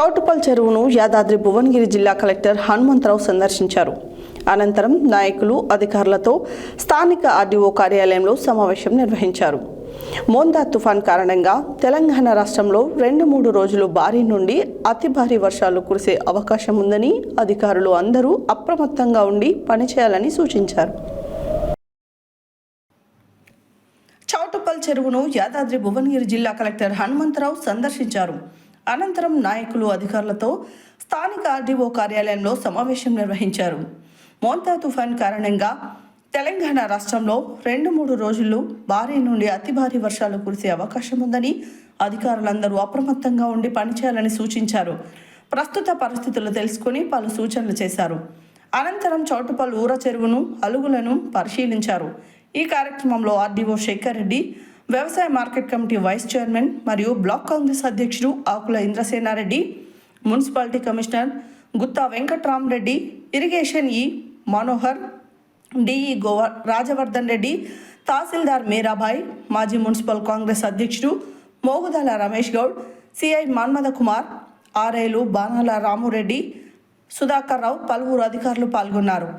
చౌటుపల్ చెరువును యాదాద్రి భువనగిరి జిల్లా కలెక్టర్ హనుమంతరావు సందర్శించారు. అనంతరం నాయకులు, అధికారులతో స్థానిక ఆర్డీఓ కార్యాలయంలో సమావేశం నిర్వహించారు. మోందా తుఫాన్ కారణంగా తెలంగాణ రాష్ట్రంలో 2-3 రోజులు భారీ నుండి అతి భారీ వర్షాలు కురిసే అవకాశం ఉందని అధికారులు అందరూ అప్రమత్తంగా ఉండి పనిచేయాలని సూచించారు. చౌటుపల్ చెరువును యాదాద్రి భువనగిరి జిల్లా కలెక్టర్ హనుమంతరావు సందర్శించారు. అనంతరం నాయకులు, అధికారులతో స్థానిక ఆర్డీఓ కార్యాలయంలో సమావేశం నిర్వహించారు. మోంతా తుఫాన్ కారణంగా తెలంగాణ రాష్ట్రంలో 2-3 రోజుల్లో భారీ నుండి అతి భారీ వర్షాలు కురిసే అవకాశం ఉందని అధికారులందరూ అప్రమత్తంగా ఉండి పనిచేయాలని సూచించారు. ప్రస్తుత పరిస్థితులు తెలుసుకుని పలు సూచనలు చేశారు. అనంతరం చౌటుపల్ ఊర చెరువును, అలుగులను పరిశీలించారు. ఈ కార్యక్రమంలో ఆర్డీఓ శేఖర్ రెడ్డి, వ్యవసాయ మార్కెట్ కమిటీ వైస్ చైర్మన్ మరియు బ్లాక్ కాంగ్రెస్ అధ్యక్షుడు Akula Indrasenareddy, municipality commissioner Gutta Venkatramareddy, irrigation Manohar, DE Rajavardhan Reddy, tahsildar Meerabai, మాజీ మున్సిపల్ కాంగ్రెస్ అధ్యక్షుడు మోగుదాల రమేష్ గౌడ్, సిఐ మన్మథ కుమార్, ఆర్ఐలు బాణాల రామురెడ్డి, సుధాకర్ రావు, పలువురు అధికారులు పాల్గొన్నారు.